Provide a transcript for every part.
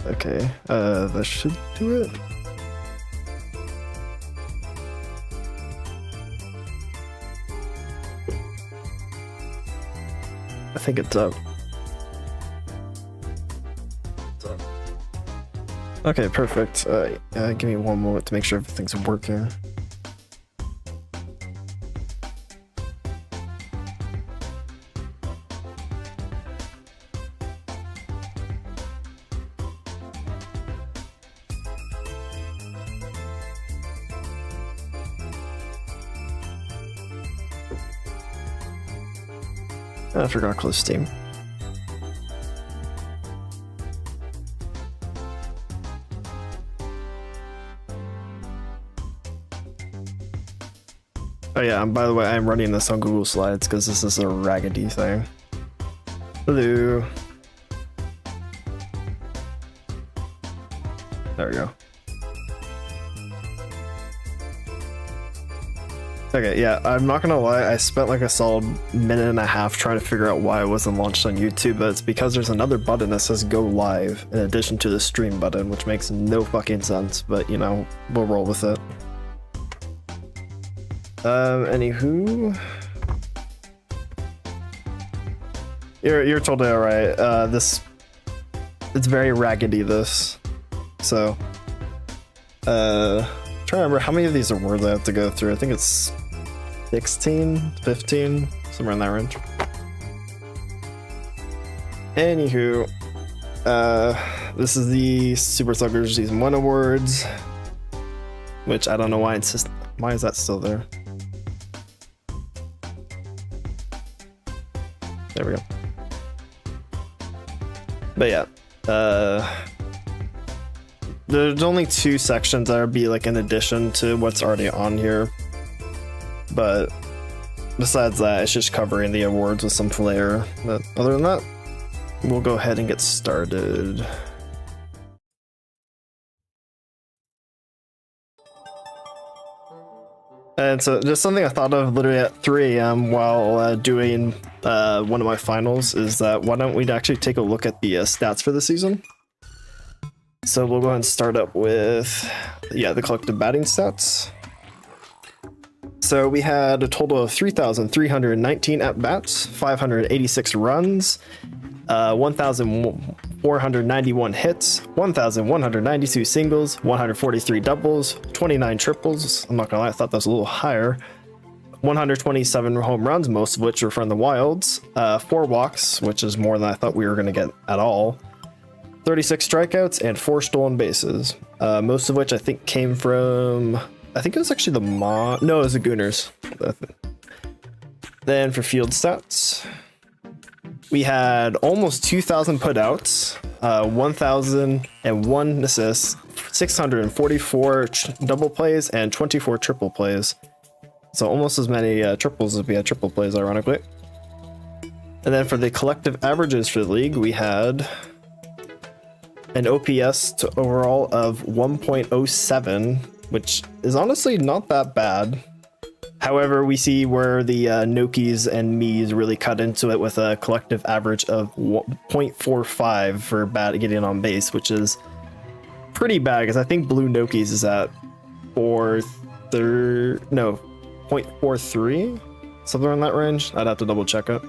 Okay, that should do it. I think it's up. Okay, perfect. Give me one moment to make sure everything's working. I forgot to close Steam. Oh yeah, and by the way, I'm running this on Google Slides because this is a raggedy thing. Hello. There we go. Okay, yeah, I'm not gonna lie, I spent like a solid minute and a half trying to figure out why it wasn't launched on YouTube, but it's because there's another button that says go live in addition to the stream button, which makes no fucking sense, but you know, we'll roll with it. Anywho, you're totally alright. It's very raggedy, this. So, trying to remember how many of these are words I have to go through. I think it's 16, 15, somewhere in that range. Anywho, this is the Super Sluggers Season 1 Awards, which I don't know why why is that still there? There we go. But yeah, there's only 2 sections that would be like in addition to what's already on here. But besides that, it's just covering the awards with some flair. But other than that, we'll go ahead and get started. And so just something I thought of literally at 3 AM while doing one of my finals is that why don't we actually take a look at the stats for the season? So we'll go ahead and start up with, yeah, the collective batting stats. So we had a total of 3,319 at-bats, 586 runs, 1,491 hits, 1,192 singles, 143 doubles, 29 triples. I'm not gonna lie, I thought that was a little higher. 127 home runs, most of which were from the Wilds, 4 walks, which is more than I thought we were gonna get at all. 36 strikeouts and 4 stolen bases, most of which I think came from, I think it was actually the no, it was the Gooners. Then for field stats, we had almost 2,000 putouts, 1,001 assists, 644 double plays, and 24 triple plays. So almost as many triples as we had triple plays, ironically. And then for the collective averages for the league, we had an OPS to overall of 1.07, which is honestly not that bad. However, we see where the Nokis and Me's really cut into it with a collective average of 0.45 for getting on base, which is pretty bad because I think Blue Nokis is at 0.43, somewhere in that range. I'd have to double check it.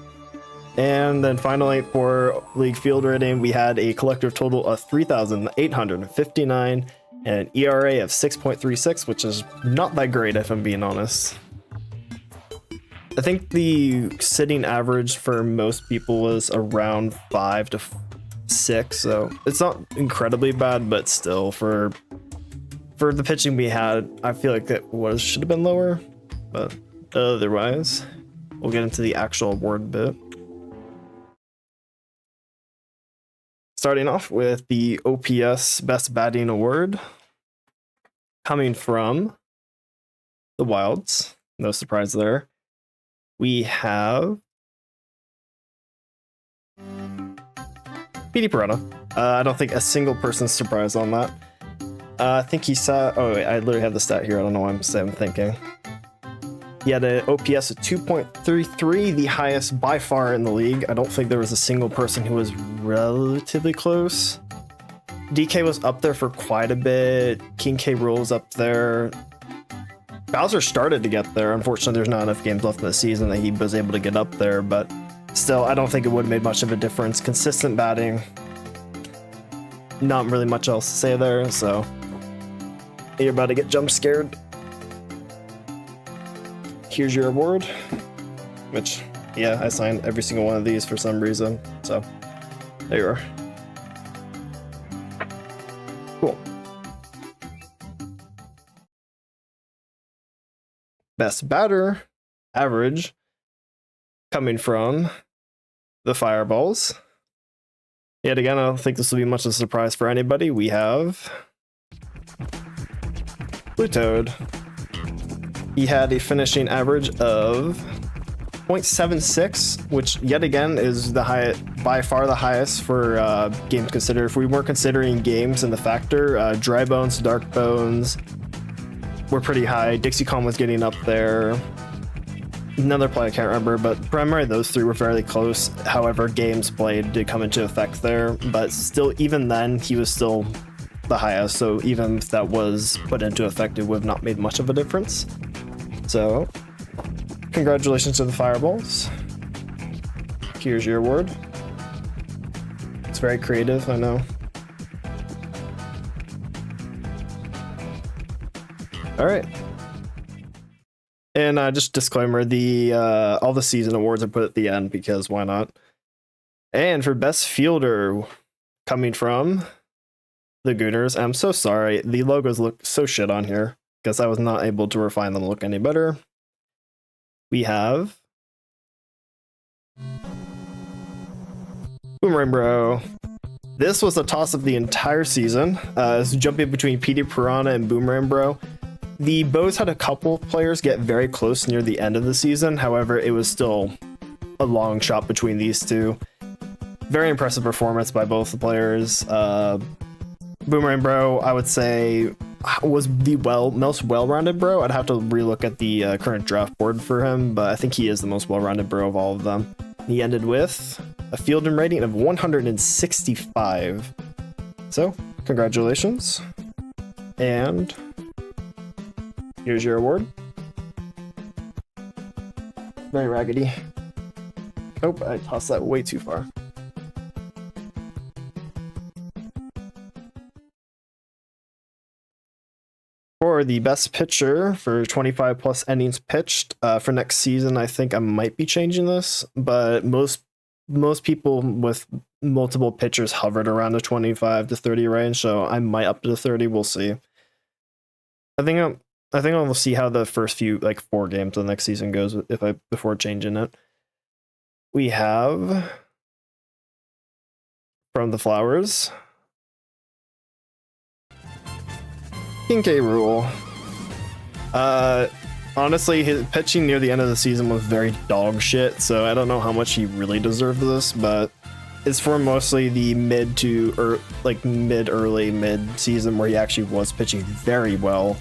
And then finally, for league field rating, we had a collective total of 3,859 and an ERA of 6.36, which is not that great if I'm being honest. I think the sitting average for most people was around 5 to 6, so it's not incredibly bad, but still for the pitching we had, I feel like it should have been lower, but otherwise, we'll get into the actual award bit. Starting off with the OPS Best Batting Award, coming from the Wilds, no surprise there. We have Petey Peretta. I don't think a single person's surprised on that. I think he saw, oh wait, I literally have the stat here, I don't know why I'm thinking. He had an OPS of 2.33, the highest by far in the league. I don't think there was a single person who was relatively close. DK was up there for quite a bit. King K. Rool's up there. Bowser started to get there. Unfortunately, there's not enough games left in the season that he was able to get up there, but still, I don't think it would have made much of a difference. Consistent batting. Not really much else to say there, so you're about to get jump scared. Here's your award, which, yeah, I signed every single one of these for some reason, so there you are. Cool. Best batter, average, coming from the Fireballs. Yet again, I don't think this will be much of a surprise for anybody. We have Blue Toad. He had a finishing average of 0.76, which yet again is the high, by far the highest for games considered. If we weren't considering games in the factor, Dry Bones, Dark Bones were pretty high. Dixie Kong was getting up there. Another play I can't remember, but primarily those three were fairly close. However, games played did come into effect there, but still, even then, he was still the highest. So even if that was put into effect, it would have not made much of a difference. So, congratulations to the Fireballs. Here's your award. It's very creative, I know. All right. And just disclaimer, the all the season awards are put at the end because why not? And for best fielder, coming from the Gooners, I'm so sorry, the logos look so shit on here because I was not able to refine them to look any better. We have Boomerang Bro. This was a toss-up the entire season. It's jumping between PD Piranha and Boomerang Bro. The Bows had a couple players get very close near the end of the season. However, it was still a long shot between these two. Very impressive performance by both the players. Boomerang Bro, I would say, was the most well-rounded bro. I'd have to relook at the current draft board for him, but I think he is the most well-rounded bro of all of them. He ended with a fielding rating of 165. So, congratulations. And here's your award. Very raggedy. Oh, I tossed that way too far. For the best pitcher for 25 plus innings pitched for next season, I think I might be changing this, but most people with multiple pitchers hovered around the 25 to 30 range, so I might up to the 30. We'll see. I think I'll see how the first few, like 4 games of the next season goes before changing it. We have from the Flowers, King K. Rool. Honestly, his pitching near the end of the season was very dog shit, so I don't know how much he really deserved this, but it's for mostly the mid season where he actually was pitching very well,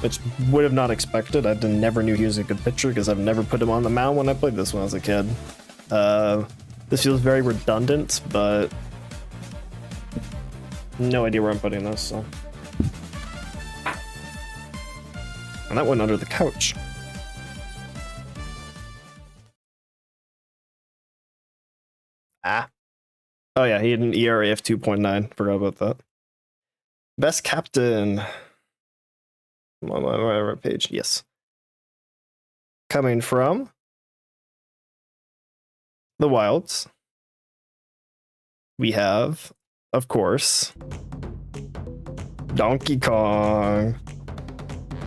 which would have not expected. I never knew he was a good pitcher because I've never put him on the mound when I played this when I was a kid. This feels very redundant, but no idea where I'm putting this, so. And that went under the couch. Ah. Oh yeah, he had an ERA of 2.9. Forgot about that. Best captain. I'm on my right page. Yes. Coming from the Wilds, we have, of course, Donkey Kong.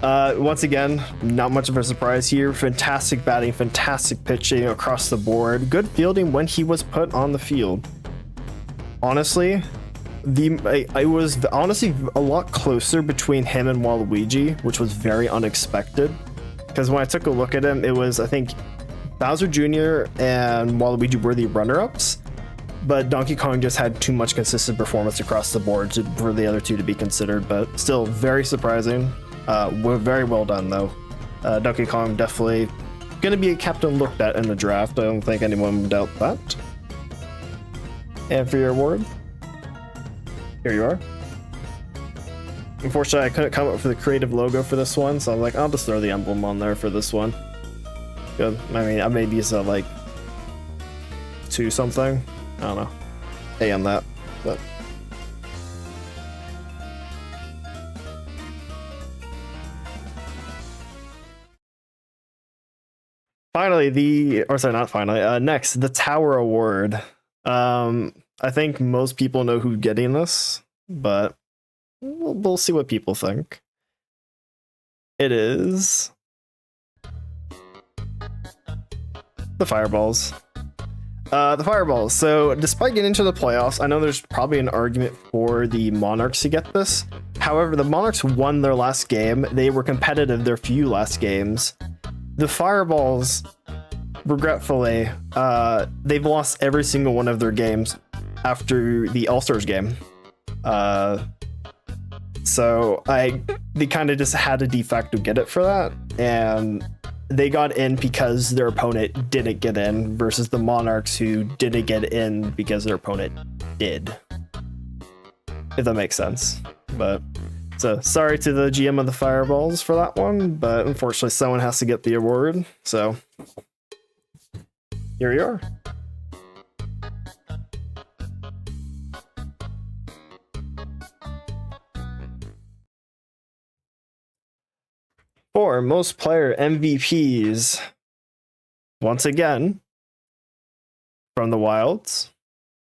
Once again, not much of a surprise here. Fantastic batting, fantastic pitching across the board. Good fielding when he was put on the field. Honestly, I was honestly a lot closer between him and Waluigi, which was very unexpected. Because when I took a look at him, it was, I think, Bowser Jr. and Waluigi were the runner-ups. But Donkey Kong just had too much consistent performance across the board for the other two to be considered. But still, very surprising. We're very well done, though. Donkey Kong definitely going to be a captain looked at in the draft. I don't think anyone would doubt that. And for your award, Here you are. Unfortunately, I couldn't come up with the creative logo for this one, so I'm like, I'll just throw the emblem on there for this one. Good. I mean, I made these like 2 something. I don't know. A on that, but. Finally, next, the Tower Award. I think most people know who's getting this, but we'll see what people think. It is the Fireballs. The Fireballs. So, despite getting into the playoffs, I know there's probably an argument for the Monarchs to get this. However, the Monarchs won their last game. They were competitive their few last games. The Fireballs, regretfully, they've lost every single one of their games after the All-Stars game. So they kind of just had to de facto get it for that, and they got in because their opponent didn't get in, versus the Monarchs who didn't get in because their opponent did. If that makes sense. But so sorry to the GM of the Fireballs for that one, but unfortunately someone has to get the award, so here you are. For most player MVPs, once again, from the Wilds,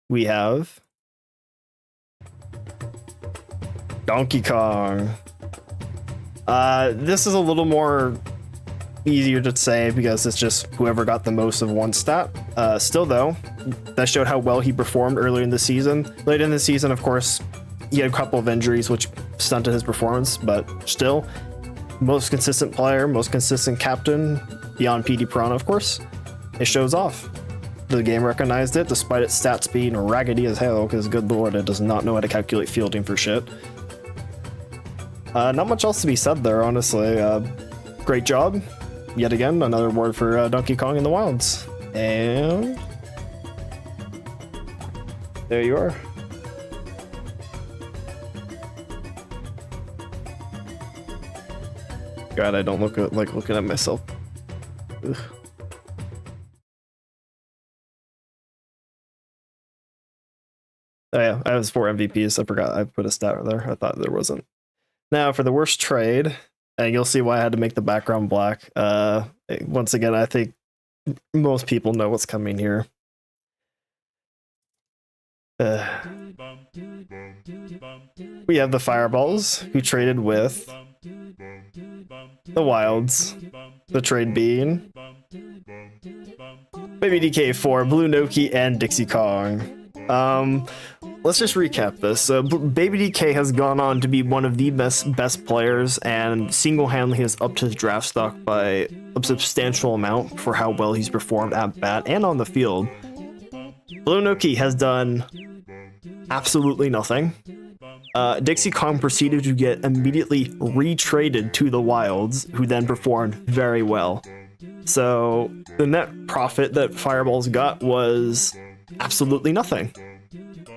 we have Donkey Kong. This is a little more easier to say because it's just whoever got the most of one stat. Still though, that showed how well he performed earlier in the season. Later in the season, of course, he had a couple of injuries which stunted his performance, but still, most consistent player, most consistent captain, beyond PD Piranha, of course. It shows off. The game recognized it, despite its stats being raggedy as hell, because good lord, it does not know how to calculate fielding for shit. Not much else to be said there, honestly. Great job. Yet again, another award for Donkey Kong in the Wilds. And there you are. God, I don't look at, like looking at myself. Ugh. Oh yeah, I have 4 MVPs. I forgot I put a stat there. I thought there wasn't. Now for the worst trade, and you'll see why I had to make the background black. Once again, I think most people know what's coming here. We have the Fireballs, who traded with the Wilds. The trade being Baby DK for Blue Noki and Dixie Kong. Let's just recap this. Baby DK has gone on to be one of the best players and single-handedly has upped his draft stock by a substantial amount for how well he's performed at bat and on the field. Blue Noki has done absolutely nothing. Dixie Kong proceeded to get immediately retraded to the Wilds, who then performed very well. So the net profit that Fireballs got was absolutely nothing.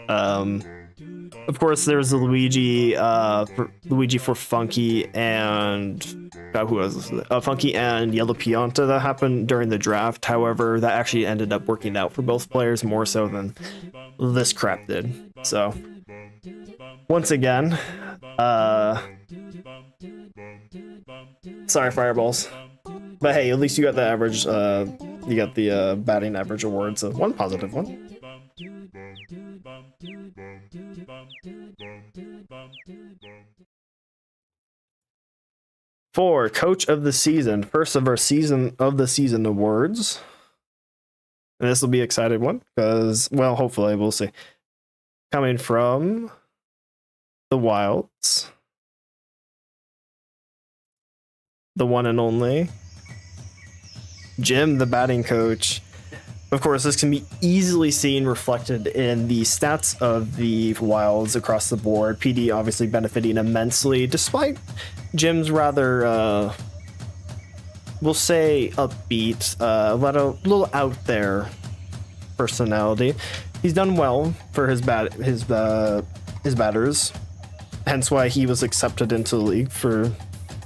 Of course, there's the Luigi for Funky and who was Funky and Yellow Pianta that happened during the draft. However, that actually ended up working out for both players more so than this crap did. So once again, sorry Fireballs, but hey, at least you got the average. You got the batting average award, so one positive one. For Coach of the Season, first of our Season of the Season awards. And this will be an exciting one, because, well, hopefully, we'll see. Coming from the Wilds. The one and only Jim, the batting coach. Of course, this can be easily seen reflected in the stats of the Wilds across the board. PD obviously benefiting immensely, despite Jim's rather, we'll say, upbeat, a little out there personality. He's done well for his his batters, hence why he was accepted into the league for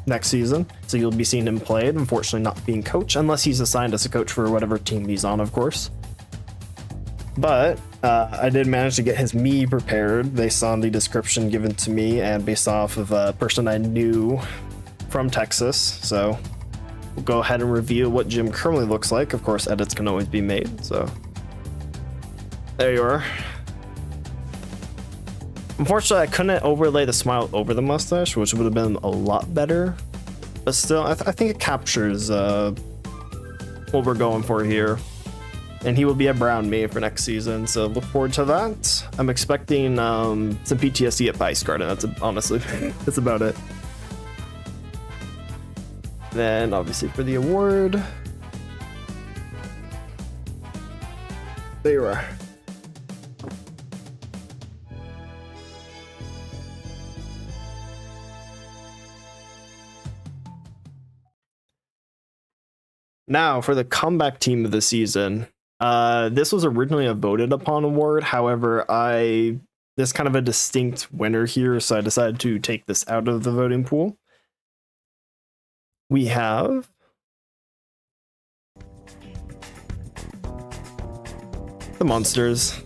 next season. So you'll be seeing him play, unfortunately not being coach, unless he's assigned as a coach for whatever team he's on, of course. But I did manage to get his me prepared based on the description given to me and based off of a person I knew from Texas. So we'll go ahead and review what Jim currently looks like. Of course, edits can always be made. So there you are. Unfortunately, I couldn't overlay the smile over the mustache, which would have been a lot better. But still, I think it captures what we're going for here. And he will be a brown me for next season, so look forward to that. I'm expecting some PTSD at Vice Garden. That's honestly, that's about it. Then obviously for the award, there you are. Now for the comeback team of the season. This was originally a voted upon award. However, there's kind of a distinct winner here, so I decided to take this out of the voting pool. We have the Monsters.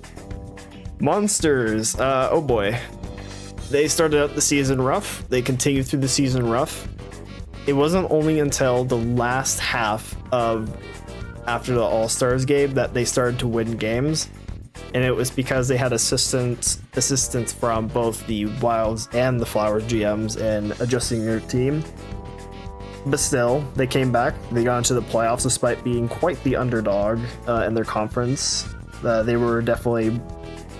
Oh boy. They started out the season rough. They continued through the season rough. It wasn't only until the last half of after the All-Stars game that they started to win games, and it was because they had assistance from both the Wilds and the Flowers GMs in adjusting their team. But still, they came back. They got into the playoffs despite being quite the underdog in their conference. They were definitely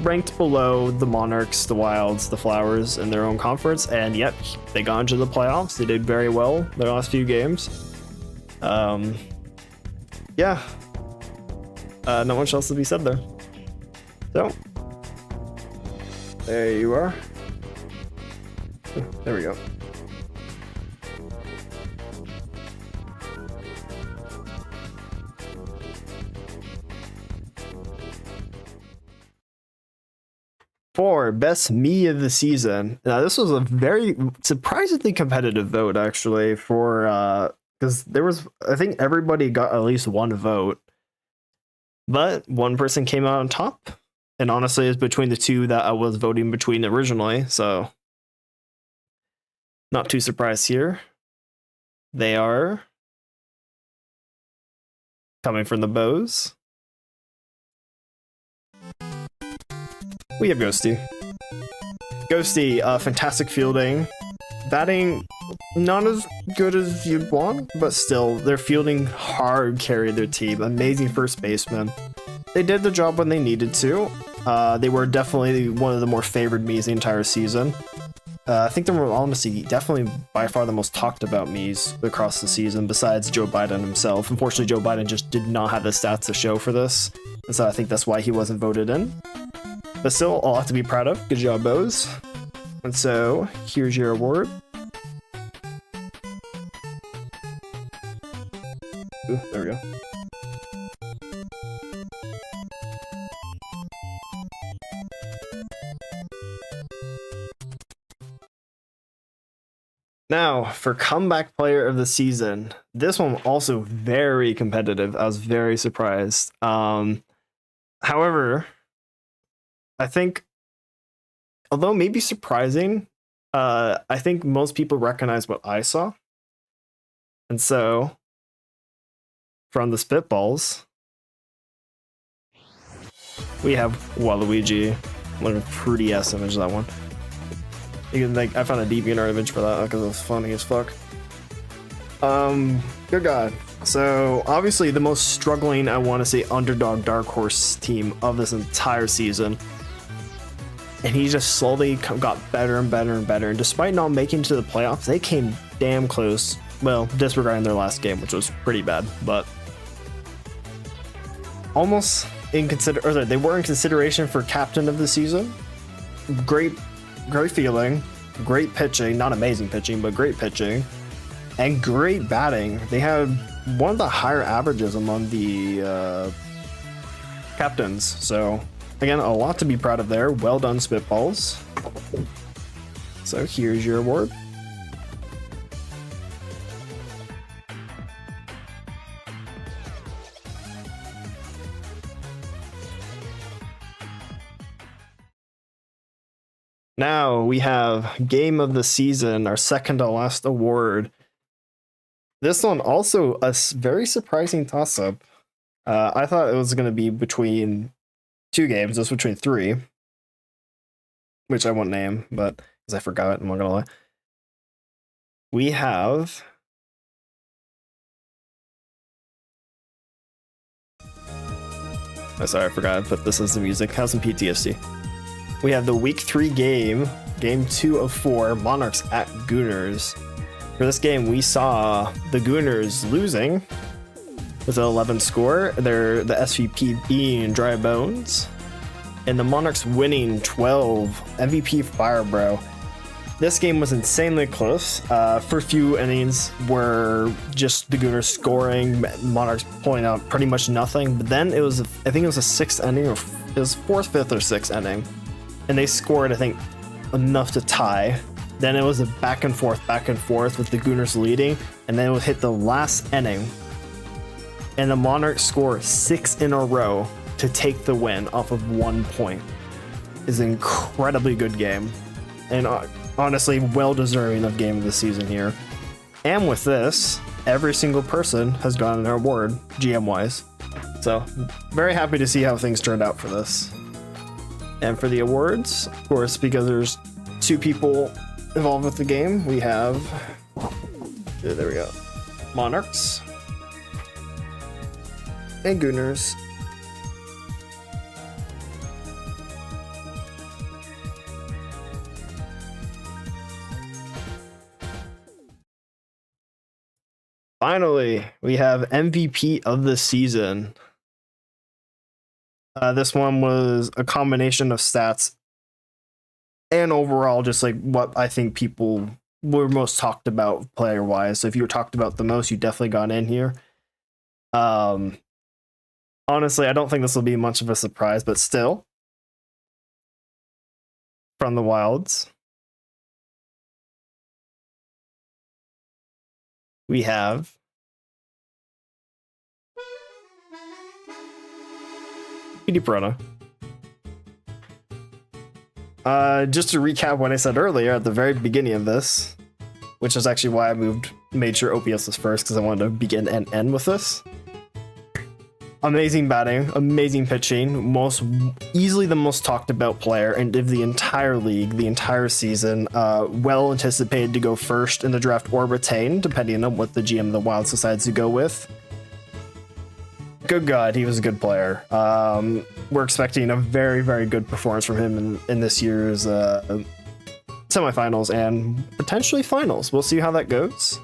ranked below the Monarchs, the Wilds, the Flowers in their own conference, and yet they got into the playoffs. They did very well their last few games. Yeah, not much else to be said there. So, there you are. There we go. For best me of the season. Now, this was a very surprisingly competitive vote, actually, for because there was, I think everybody got at least one vote, but one person came out on top, and honestly it's between the two that I was voting between originally, so not too surprised here. They are coming from the Bows. We have Ghosty. Fantastic fielding. Batting, not as good as you'd want, but still, their fielding hard carried their team. Amazing first baseman. They did the job when they needed to. They were definitely one of the more favored me's the entire season. I think they were honestly definitely by far the most talked about me's across the season, besides Joe Biden himself. Unfortunately, Joe Biden just did not have the stats to show for this, and so I think that's why he wasn't voted in. But still, a lot to be proud of. Good job, Bows. And so, here's your award. Ooh, there we go. Now, for comeback player of the season, this one also very competitive. I was very surprised. However, I think, although maybe surprising, I think most people recognize what I saw. And so, from the Spitballs, we have Waluigi. What a pretty ass image, that one. You can, like, I found a DeviantArt image for that because it was funny as fuck. Good God. So obviously the most struggling, I want to say, underdog dark horse team of this entire season. And he just slowly got better and better and better. And despite not making it to the playoffs, they came damn close. Well, disregarding their last game, which was pretty bad, but almost in they were in consideration for captain of the season. Great feeling, great pitching, not amazing pitching, but great pitching, and great batting. They had one of the higher averages among the captains. So again, a lot to be proud of there. Well done, Spitballs. So here's your award. Now we have Game of the Season, our second to last award. This one also a very surprising toss-up. I thought it was going to be between two games. It was between three, which I won't name, but because I forgot, I'm not going to lie. We have... Oh, sorry, I forgot I put this as the music. Have some PTSD. We have the Week 3 game, Game 2 of 4, Monarchs at Gooners. For this game, we saw the Gooners losing with an 11 score. They're the SVP being Dry Bones, and the Monarchs winning 12. MVP Firebro. This game was insanely close. First few innings were just the Gooners scoring, Monarchs pulling out pretty much nothing. But then it was, I think it was a sixth inning, or it was fourth, fifth, or sixth inning. And they scored, I think, enough to tie. Then it was a back and forth with the Gooners leading, and then it would hit the last inning. And the Monarchs score 6 in a row to take the win off of 1 point. Is an incredibly good game. And honestly, well deserving of Game of the Season here. And with this, every single person has gotten an award, GM-wise. So, very happy to see how things turned out for this. And for the awards, of course, because there's two people involved with the game, we have... There we go. Monarchs. And Gooners. Finally, we have MVP of the season. This one was a combination of stats and overall just like what I think people were most talked about player-wise. So if you were talked about the most, you definitely got in here. Honestly, I don't think this will be much of a surprise, but still, from the Wilds, we have PD Piranha. Just to recap what I said earlier at the very beginning of this, which is actually why I made sure OPS was first, because I wanted to begin and end with this. Amazing batting, amazing pitching, easily the most talked about player and of the entire league, the entire season. Well anticipated to go first in the draft or retain, depending on what the GM of the Wilds decides to go with. Good God, he was a good player. We're expecting a very, very good performance from him in this year's semifinals and potentially finals. We'll see how that goes.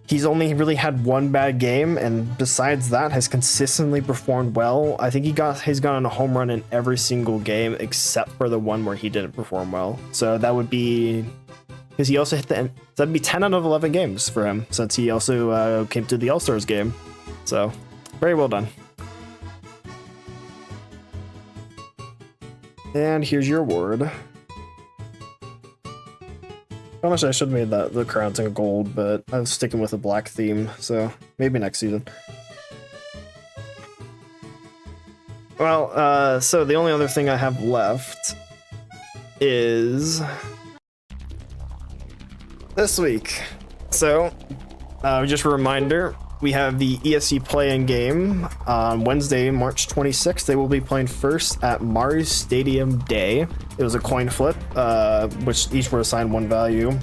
He's only really had one bad game, and besides that, has consistently performed well. I think he's gotten a home run in every single game except for the one where he didn't perform well. So that would be because he also that'd be 10 out of 11 games for him, since he also came to the All-Stars game. So, very well done. And here's your award. Honestly, I should have made the crowns in gold, but I was sticking with a black theme, so maybe next season. Well, so the only other thing I have left is this week. So, just a reminder, we have the ESC play-in game on Wednesday, March 26th. They will be playing first at Mario Stadium Day. It was a coin flip, which each were assigned one value.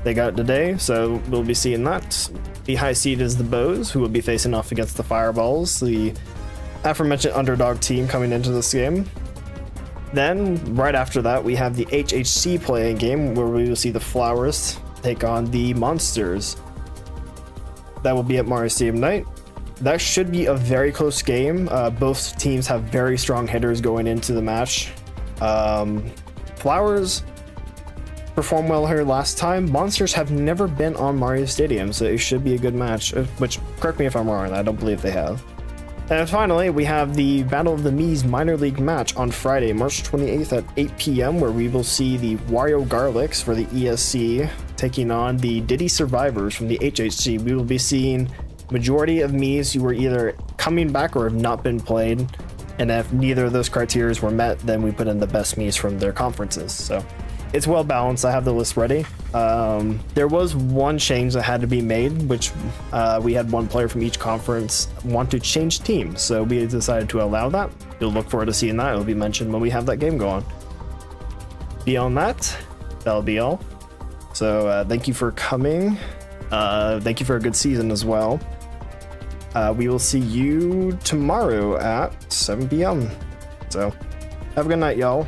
They got it today, so we'll be seeing that. The high seed is the Bows, who will be facing off against the Fireballs, the aforementioned underdog team coming into this game. Then, right after that, we have the HHC play-in game, where we will see the Flowers take on the Monsters. That will be at Mario Stadium night. That should be a very close game. Both teams have very strong hitters going into the match. Flowers performed well here last time. Monsters have never been on Mario Stadium, so it should be a good match. Which, correct me if I'm wrong, I don't believe they have. And finally, we have the Battle of the Mii's minor league match on Friday, March 28th at 8 p.m., where we will see the Wario Garlics for the ESC taking on the Diddy Survivors from the HHC. We will be seeing majority of Mii's who were either coming back or have not been played. And if neither of those criteria were met, then we put in the best Mii's from their conferences. So it's well balanced. I have the list ready. There was one change that had to be made, which we had one player from each conference want to change teams. So we decided to allow that. You'll look forward to seeing that. It'll be mentioned when we have that game go on. Beyond that, that'll be all. So thank you for coming. Thank you for a good season as well. We will see you tomorrow at 7 p.m. So have a good night, y'all.